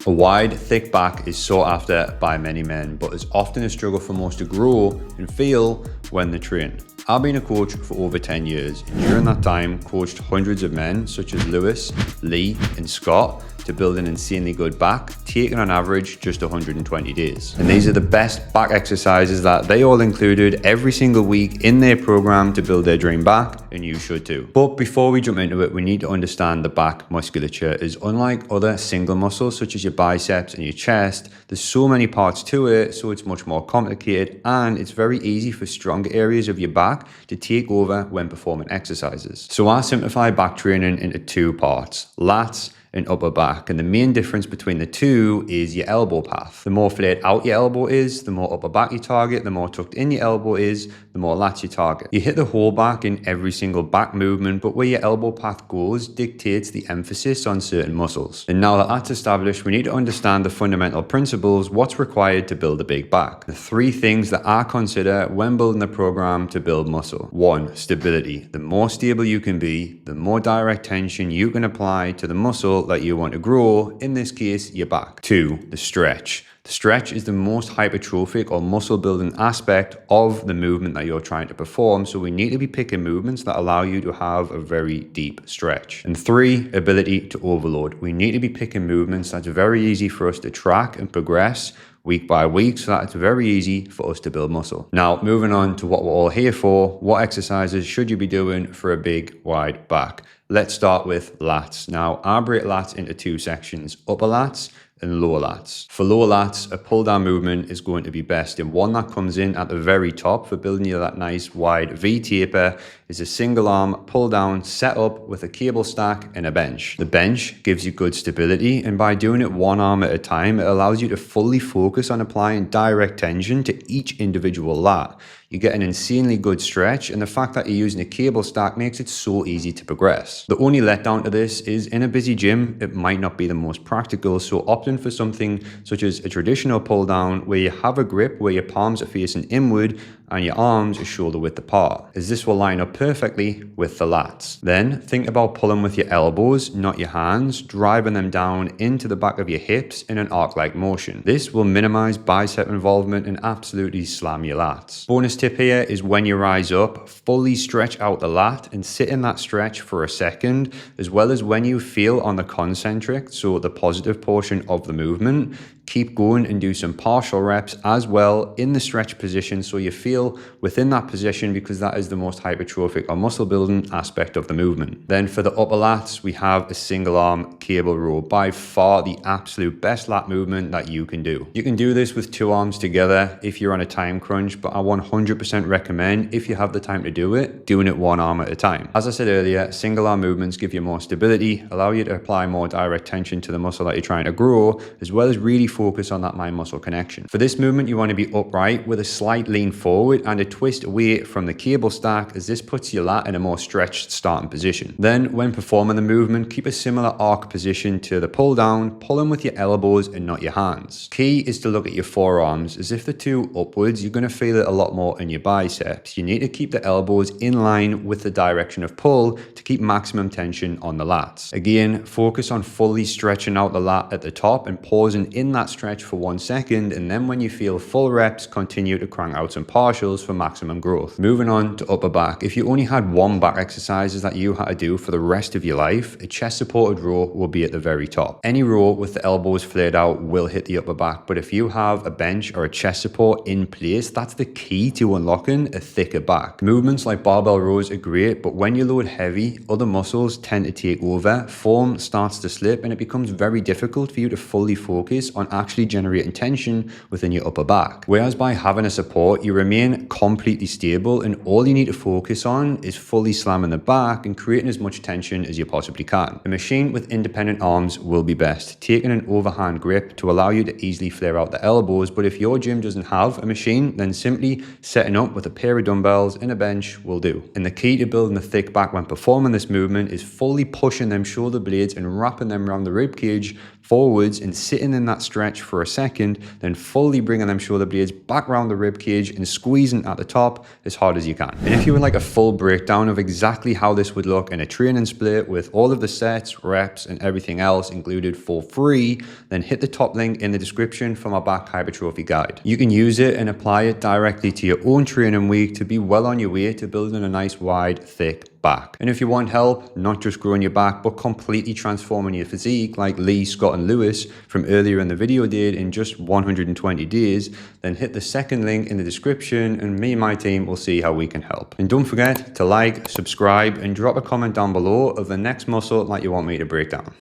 A wide, thick back is sought after by many men, but is often a struggle for most to grow and feel when they train. I've been a coach for over 10 years, and during that time, coached hundreds of men such as Lewis, Lee, and Scott to build an insanely good back, taking on average just 120 days. And these are the best back exercises that they all included every single week in their program to build their dream back, and you should too. But before we jump into it, we need to understand the back musculature is unlike other single muscles such as your biceps and your chest. There's so many parts to it, so it's much more complicated, and it's very easy for stronger areas of your back to take over when performing exercises. So I simplify back training into two parts: lats and upper back. And the main difference between the two is your elbow path. The more flared out your elbow is, the more upper back you target. The more tucked in your elbow is, the more lats you target. You hit the whole back in every single back movement, but where your elbow path goes dictates the emphasis on certain muscles. And now that that's established, we need to understand the fundamental principles, what's required to build a big back. The three things that I consider when building a program to build muscle. 1, stability. The more stable you can be, the more direct tension you can apply to the muscle that you want to grow, in this case, your back. 2, the stretch. The stretch is the most hypertrophic or muscle building aspect of the movement that you're trying to perform, so we need to be picking movements that allow you to have a very deep stretch. And 3, ability to overload. We need to be picking movements that's very easy for us to track and progress week by week, so that it's very easy for us to build muscle. Now, moving on to what we're all here for, what exercises should you be doing for a big, wide back? Let's start with lats. Now, I break lats into two sections: upper lats and lower lats. For lower lats, a pull down movement is going to be best, and one that comes in at the very top for building you that nice wide V taper is a single arm pull down set up with a cable stack and a bench. The bench gives you good stability, and by doing it one arm at a time, it allows you to fully focus on applying direct tension to each individual lat. You get an insanely good stretch, and the fact that you're using a cable stack makes it so easy to progress. The only letdown to this is in a busy gym, it might not be the most practical, so opting for something such as a traditional pull down where you have a grip where your palms are facing inward and your arms are shoulder width apart, as this will line up perfectly with the lats. Then think about pulling with your elbows, not your hands, driving them down into the back of your hips in an arc-like motion. This will minimize bicep involvement and absolutely slam your lats. Bonus tip here is when you rise up, fully stretch out the lat and sit in that stretch for a second, as well as when you feel on the concentric, so the positive portion of the movement, keep going and do some partial reps as well in the stretch position, so you feel within that position, because that is the most hypertrophic or muscle building aspect of the movement. Then for the upper lats, we have a single arm cable row, by far the absolute best lat movement that you can do. You can do this with two arms together if you're on a time crunch, but I 100% recommend, if you have the time to do it, doing it one arm at a time. As I said earlier, single arm movements give you more stability, allow you to apply more direct tension to the muscle that you're trying to grow, as well as really focus on that mind muscle connection. For this movement, you want to be upright with a slight lean forward and a twist away from the cable stack, as this puts your lat in a more stretched starting position. Then when performing the movement, keep a similar arc position to the pull down, pulling with your elbows and not your hands. Key is to look at your forearms, as if the two upwards, you're going to feel it a lot more in your biceps. You need to keep the elbows in line with the direction of pull to keep maximum tension on the lats. Again, focus on fully stretching out the lat at the top and pausing in that stretch for 1 second, and then when you feel full reps, continue to crank out some partials for maximum growth. Moving on to upper back. If you only had one back exercises that you had to do for the rest of your life, a chest supported row will be at the very top. Any row with the elbows flared out will hit the upper back, but if you have a bench or a chest support in place, that's the key to unlocking a thicker back. Movements like barbell rows are great, but when you load heavy, other muscles tend to take over, form starts to slip, and it becomes very difficult for you to fully focus on actually generating tension within your upper back. Whereas by having a support, you remain completely stable, and all you need to focus on is fully slamming the back and creating as much tension as you possibly can. A machine with independent arms will be best, taking an overhand grip to allow you to easily flare out the elbows, but if your gym doesn't have a machine, then simply setting up with a pair of dumbbells and a bench will do. And the key to building a thick back when performing this movement is fully pushing them shoulder blades and wrapping them around the rib cage forwards and sitting in that stretch for a second, then fully bringing them shoulder blades back around the rib cage and squeezing at the top as hard as you can. And if you would like a full breakdown of exactly how this would look in a training split with all of the sets, reps, and everything else included for free, then hit the top link in the description for my back hypertrophy guide. You can use it and apply it directly to your own training week to be well on your way to building a nice, wide, thick back. And if you want help, not just growing your back, but completely transforming your physique like Lee, Scott, and Lewis from earlier in the video did in just 120 days, then hit the second link in the description and me and my team will see how we can help. And don't forget to like, subscribe, and drop a comment down below of the next muscle that you want me to break down.